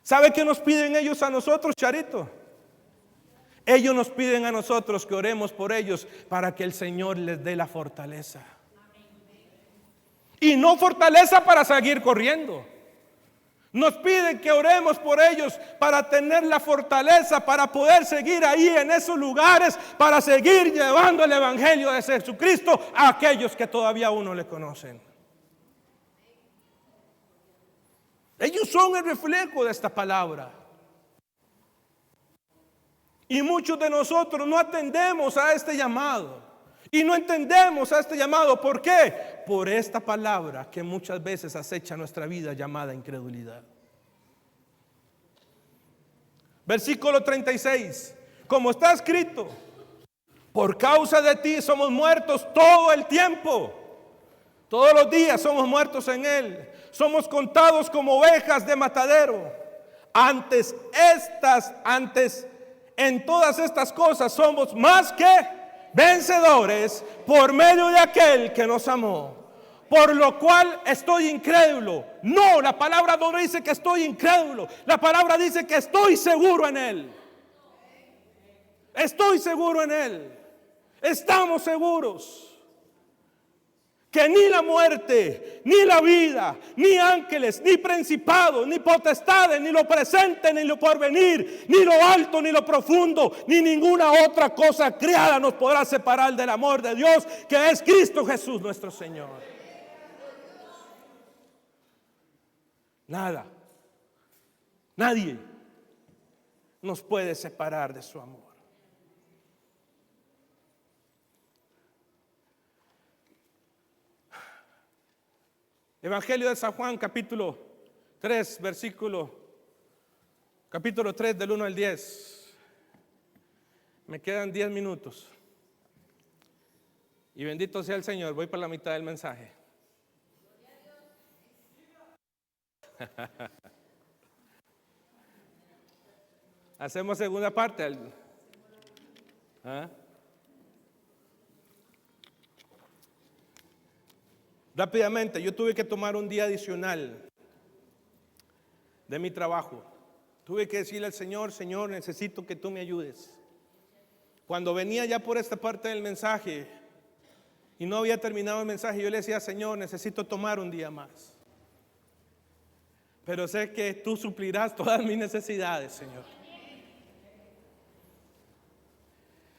¿Sabe qué nos piden ellos a nosotros, Charito? Ellos nos piden a nosotros que oremos por ellos para que el Señor les dé la fortaleza. Y no fortaleza para seguir corriendo. Nos piden que oremos por ellos para tener la fortaleza, para poder seguir ahí en esos lugares, para seguir llevando el Evangelio de Jesucristo a aquellos que todavía aún no le conocen. Ellos son el reflejo de esta palabra. Y muchos de nosotros no atendemos a este llamado. Y no entendemos a este llamado. ¿Por qué? Por esta palabra que muchas veces acecha nuestra vida, llamada incredulidad. Versículo 36. Como está escrito: por causa de ti somos muertos todo el tiempo. Todos los días somos muertos en Él. Somos contados como ovejas de matadero. En todas estas cosas somos más que vencedores por medio de aquel que nos amó. Por lo cual estoy incrédulo. No, la palabra no dice que estoy incrédulo. La palabra dice que estoy seguro en Él. Estoy seguro en Él. Estamos seguros que ni la muerte, ni la vida, ni ángeles, ni principados, ni potestades, ni lo presente, ni lo porvenir, ni lo alto, ni lo profundo, ni ninguna otra cosa creada nos podrá separar del amor de Dios, que es Cristo Jesús nuestro Señor. Nada, nadie nos puede separar de su amor. Evangelio de San Juan, capítulo 3, capítulo 3 del 1 al 10. Me quedan 10 minutos. Y bendito sea el Señor, voy para la mitad del mensaje. Hacemos segunda parte. ¿Ah? Rápidamente, yo tuve que tomar un día adicional de mi trabajo. Tuve que decirle al Señor: Señor, necesito que tú me ayudes. Cuando venía ya por esta parte del mensaje y no había terminado el mensaje. Yo le decía, Señor, necesito tomar un día más. Pero sé que tú suplirás todas mis necesidades, Señor.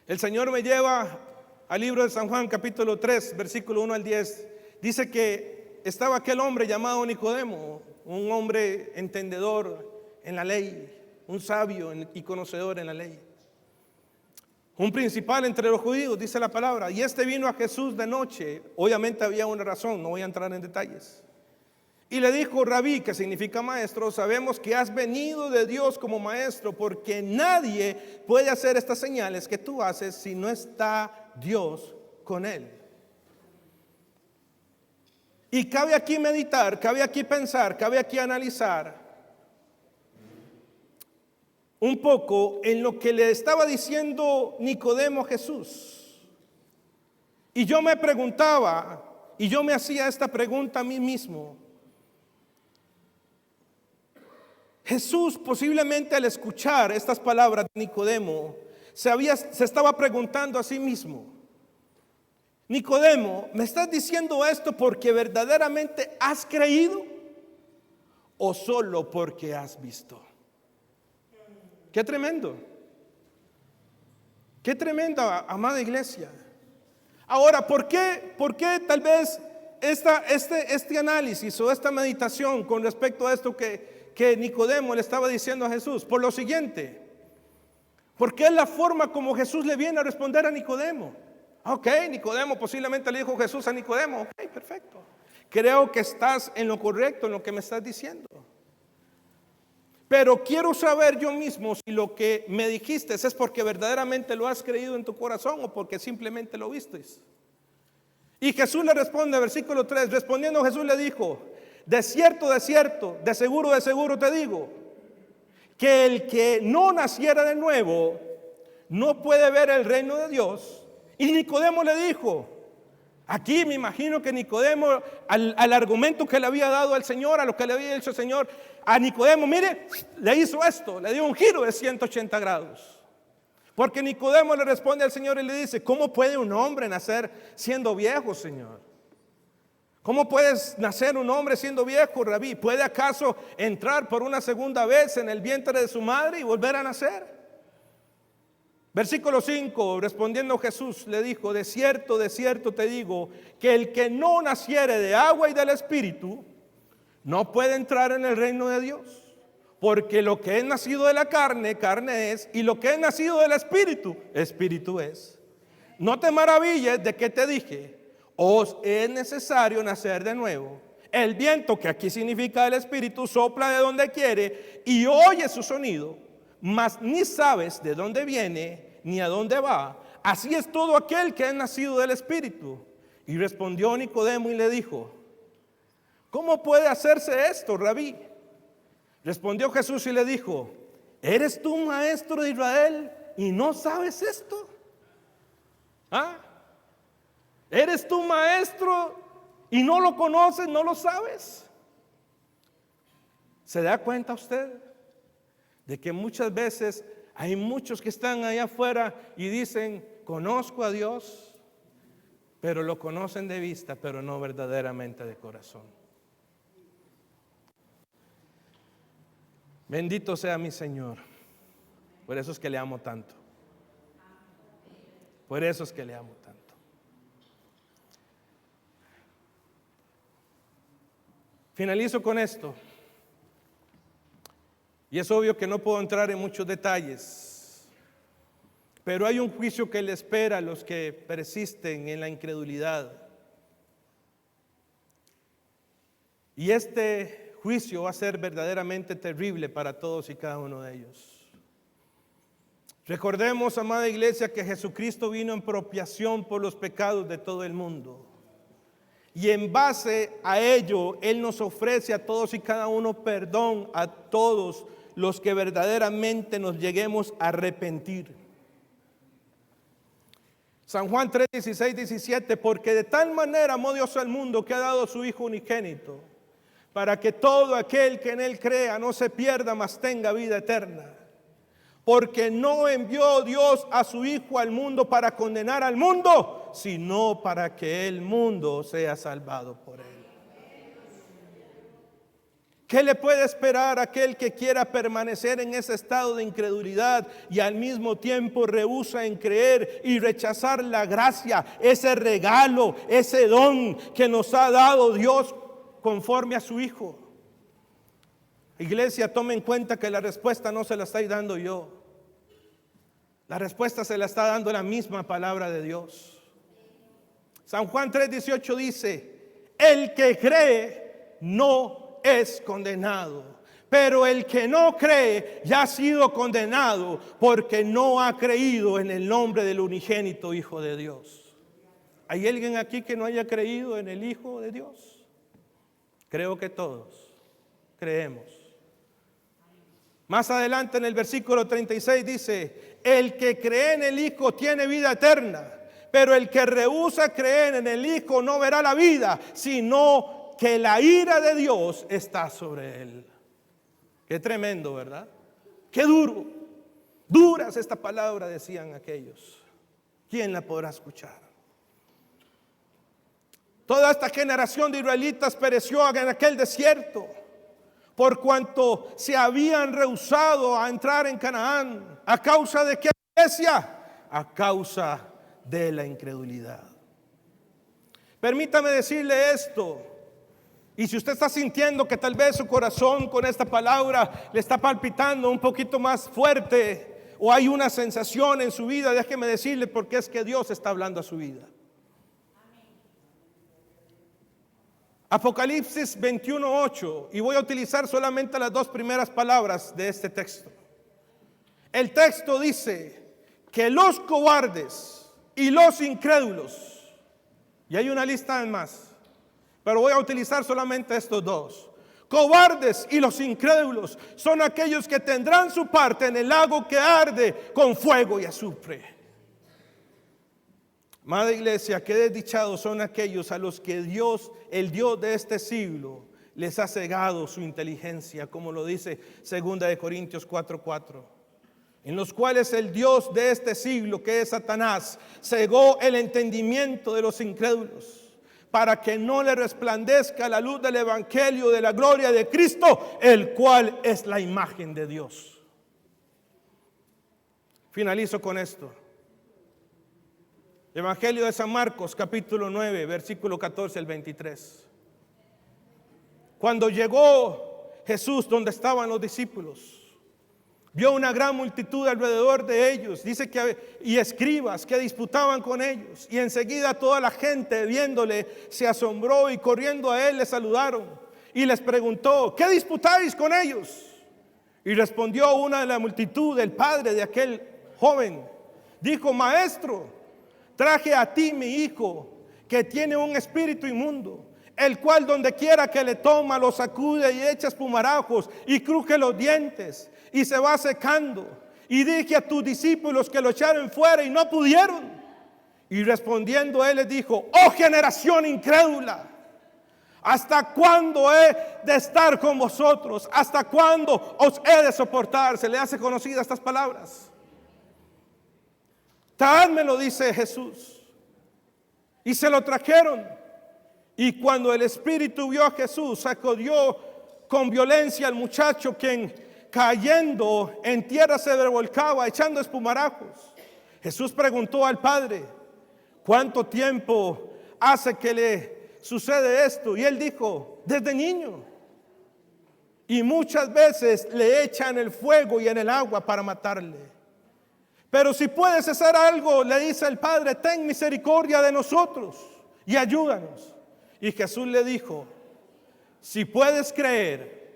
El Señor me lleva al libro de San Juan, capítulo 3, versículo 1 al 10. Dice que estaba aquel hombre llamado Nicodemo, un hombre entendedor en la ley, un sabio y conocedor en la ley. Un principal entre los judíos, dice la palabra. Y este vino a Jesús de noche. Obviamente había una razón, no voy a entrar en detalles. Y le dijo, Rabí, que significa maestro, sabemos que has venido de Dios como maestro, porque nadie puede hacer estas señales que tú haces si no está Dios con él. Y cabe aquí meditar, cabe aquí pensar, cabe aquí analizar un poco en lo que le estaba diciendo Nicodemo a Jesús. Y yo me preguntaba, y yo me hacía esta pregunta a mí mismo. Jesús posiblemente al escuchar estas palabras de Nicodemo se estaba preguntando a sí mismo: Nicodemo, ¿me estás diciendo esto porque verdaderamente has creído o solo porque has visto? Qué tremendo. Qué tremenda, amada iglesia. Ahora, ¿por qué tal vez este análisis o esta meditación con respecto a esto que Nicodemo le estaba diciendo a Jesús? Por lo siguiente, porque es la forma como Jesús le viene a responder a Nicodemo. Ok, Nicodemo, posiblemente le dijo Jesús a Nicodemo, ok, perfecto. Creo que estás en lo correcto, en lo que me estás diciendo. Pero quiero saber yo mismo si lo que me dijiste es porque verdaderamente lo has creído en tu corazón o porque simplemente lo vistes. Y Jesús le responde, versículo 3, respondiendo Jesús le dijo: de cierto, de seguro te digo, que el que no naciera de nuevo no puede ver el reino de Dios. Y Nicodemo le dijo, aquí me imagino que Nicodemo, al argumento que le había dado al Señor, a lo que le había dicho el Señor, a Nicodemo, mire, le hizo esto, le dio un giro de 180 grados. Porque Nicodemo le responde al Señor y le dice: ¿cómo puede un hombre nacer siendo viejo, Señor? ¿Cómo puedes nacer un hombre siendo viejo, Rabí? ¿Puede acaso entrar por una segunda vez en el vientre de su madre y volver a nacer? Versículo 5, respondiendo Jesús le dijo: de cierto te digo, que el que no naciere de agua y del Espíritu no puede entrar en el reino de Dios. Porque lo que es nacido de la carne, carne es, y lo que es nacido del Espíritu, Espíritu es. No te maravilles de que te dije: os es necesario nacer de nuevo. El viento, que aquí significa el Espíritu, sopla de donde quiere y oye su sonido, mas ni sabes de dónde viene ni a dónde va. Así es todo aquel que es nacido del Espíritu. Y respondió Nicodemo y le dijo: ¿cómo puede hacerse esto, Rabí? Respondió Jesús y le dijo: ¿eres tú maestro de Israel y no sabes esto? ¿Ah? ¿Eres tú maestro y no lo conoces, no lo sabes? ¿Se da cuenta usted de que muchas veces hay muchos que están allá afuera y dicen: conozco a Dios, pero lo conocen de vista, pero no verdaderamente de corazón? Bendito sea mi Señor. Por eso es que le amo tanto. Por eso es que le amo tanto. Finalizo con esto. Y es obvio que no puedo entrar en muchos detalles, pero hay un juicio que le espera a los que persisten en la incredulidad. Y este juicio va a ser verdaderamente terrible para todos y cada uno de ellos. Recordemos, amada iglesia, que Jesucristo vino en propiciación por los pecados de todo el mundo. Y en base a ello, Él nos ofrece a todos y cada uno perdón, a todos los que verdaderamente nos lleguemos a arrepentir. San Juan 3, 16, 17, porque de tal manera amó Dios al mundo que ha dado a su Hijo unigénito, para que todo aquel que en Él crea no se pierda, mas tenga vida eterna. Porque no envió Dios a su Hijo al mundo para condenar al mundo, sino para que el mundo sea salvado por él. ¿Qué le puede esperar a aquel que quiera permanecer en ese estado de incredulidad y al mismo tiempo rehúsa en creer y rechazar la gracia, ese regalo, ese don que nos ha dado Dios conforme a su Hijo? Iglesia, tome en cuenta que la respuesta no se la estoy dando yo. La respuesta se la está dando la misma palabra de Dios. San Juan 3:18 dice: el que cree no es condenado, pero el que no cree ya ha sido condenado porque no ha creído en el nombre del unigénito Hijo de Dios. ¿Hay alguien aquí que no haya creído en el Hijo de Dios? Creo que todos creemos. Más adelante en el versículo 36 dice: el que cree en el Hijo tiene vida eterna, pero el que rehúsa creer en el Hijo no verá la vida, sino que la ira de Dios está sobre él. Qué tremendo, ¿verdad? Qué duro. Duras esta palabra, decían aquellos. ¿Quién la podrá escuchar? Toda esta generación de israelitas pereció en aquel desierto, por cuanto se habían rehusado a entrar en Canaán. ¿A causa de qué, iglesia? A causa de la incredulidad. Permítame decirle esto. Y si usted está sintiendo que tal vez su corazón con esta palabra le está palpitando un poquito más fuerte, o hay una sensación en su vida, déjeme decirle porque es que Dios está hablando a su vida. Apocalipsis 21:8, y voy a utilizar solamente las dos primeras palabras de este texto. El texto dice que los cobardes y los incrédulos, y hay una lista más, pero voy a utilizar solamente estos dos. Cobardes y los incrédulos son aquellos que tendrán su parte en el lago que arde con fuego y azufre. Amada iglesia, qué desdichados son aquellos a los que Dios, el Dios de este siglo, les ha cegado su inteligencia, como lo dice 2 Corintios 4:4. En los cuales el Dios de este siglo, que es Satanás, cegó el entendimiento de los incrédulos, para que no le resplandezca la luz del evangelio de la gloria de Cristo, el cual es la imagen de Dios. Finalizo con esto. Evangelio de San Marcos, capítulo 9, versículo 14 al 23. Cuando llegó Jesús donde estaban los discípulos, vio una gran multitud alrededor de ellos, dice que y escribas que disputaban con ellos, y enseguida toda la gente viéndole se asombró y corriendo a él le saludaron y les preguntó: ¿qué disputáis con ellos? Y respondió una de la multitud, el padre de aquel joven, dijo: maestro, traje a ti mi hijo que tiene un espíritu inmundo, el cual donde quiera que le toma lo sacude y echa espumarajos y cruje los dientes y se va secando. Y dije a tus discípulos que lo echaron fuera y no pudieron. Y respondiendo él les dijo: oh generación incrédula, ¿hasta cuándo he de estar con vosotros? ¿Hasta cuándo os he de soportar? ¿Se le hace conocida estas palabras? Traádmelo, dice Jesús. Y se lo trajeron. Y cuando el espíritu vio a Jesús, sacudió con violencia al muchacho, quien cayendo en tierra se revolcaba, echando espumarajos. Jesús preguntó al padre: ¿cuánto tiempo hace que le sucede esto? Y él dijo: desde niño. Y muchas veces le echan el fuego y en el agua para matarle. Pero si puedes hacer algo, le dice el padre, ten misericordia de nosotros y ayúdanos. Y Jesús le dijo: si puedes creer,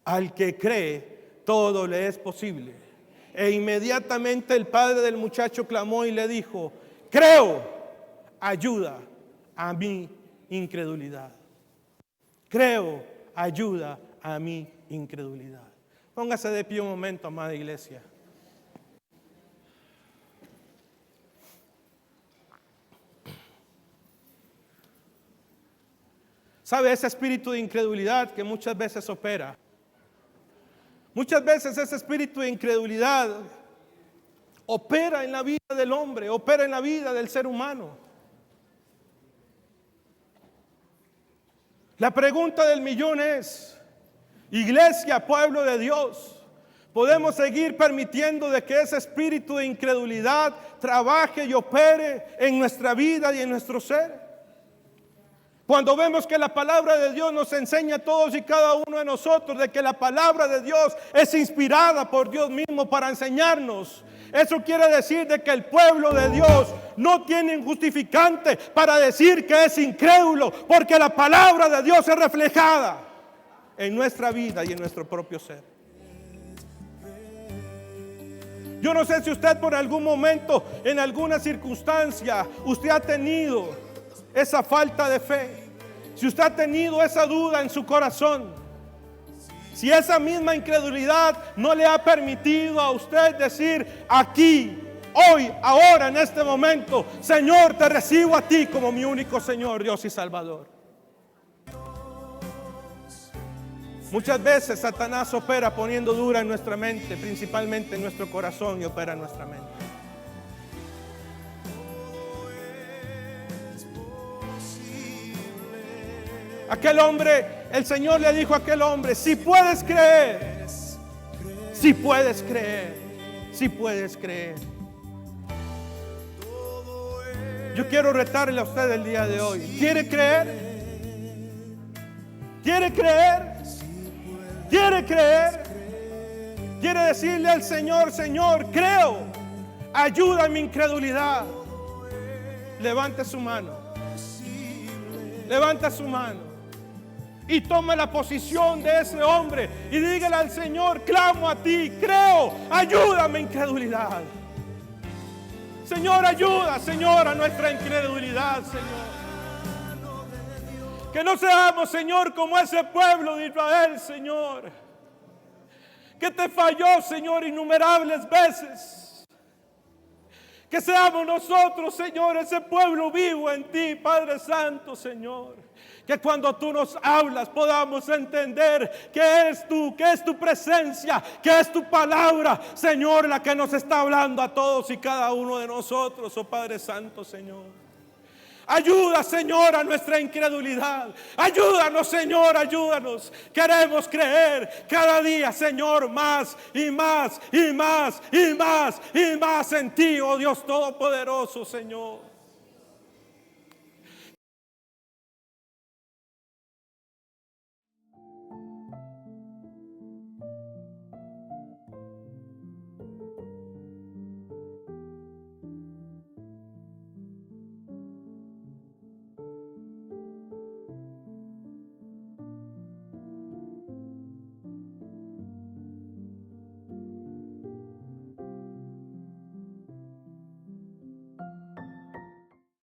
al que cree, todo le es posible. E inmediatamente el padre del muchacho clamó y le dijo: creo, ayuda a mi incredulidad. Creo, ayuda a mi incredulidad. Póngase de pie un momento, amada iglesia. ¿Sabe ese espíritu de incredulidad que muchas veces opera? Muchas veces ese espíritu de incredulidad opera en la vida del hombre, opera en la vida del ser humano. La pregunta del millón es: iglesia, pueblo de Dios, ¿podemos seguir permitiendo de que ese espíritu de incredulidad trabaje y opere en nuestra vida y en nuestro ser? Cuando vemos que la palabra de Dios nos enseña a todos y cada uno de nosotros de que la palabra de Dios es inspirada por Dios mismo para enseñarnos, eso quiere decir de que el pueblo de Dios no tiene un justificante para decir que es incrédulo, porque la palabra de Dios es reflejada en nuestra vida y en nuestro propio ser. Yo no sé si usted por algún momento, en alguna circunstancia, usted ha tenido esa falta de fe, si usted ha tenido esa duda en su corazón, si esa misma incredulidad no le ha permitido a usted decir aquí, hoy, ahora, en este momento: Señor, te recibo a ti como mi único Señor, Dios y Salvador. Muchas veces Satanás opera poniendo dura en nuestra mente, principalmente en nuestro corazón, y opera en nuestra mente. Aquel hombre, el Señor le dijo a aquel hombre: si puedes creer, si puedes creer, si puedes creer. Yo quiero retarle a usted el día de hoy. ¿Quiere creer? ¿Quiere creer? ¿Quiere creer? ¿Quiere decirle al Señor: Señor, creo, ayuda a mi incredulidad? Levante su mano. Levanta su mano y tome la posición de ese hombre y dígale al Señor: clamo a ti, creo, ayuda a mi incredulidad. Señor, ayuda, Señor, a nuestra incredulidad, Señor. Que no seamos, Señor, como ese pueblo de Israel, Señor, que te falló, Señor, innumerables veces. Que seamos nosotros, Señor, ese pueblo vivo en ti, Padre Santo, Señor. Que cuando tú nos hablas podamos entender que eres tú, que es tu presencia, que es tu palabra, Señor, la que nos está hablando a todos y cada uno de nosotros, oh Padre Santo, Señor. Ayuda, Señor, a nuestra incredulidad. Ayúdanos, Señor, ayúdanos. Queremos creer cada día, Señor, más y más y más y más y más en ti, oh Dios Todopoderoso, Señor.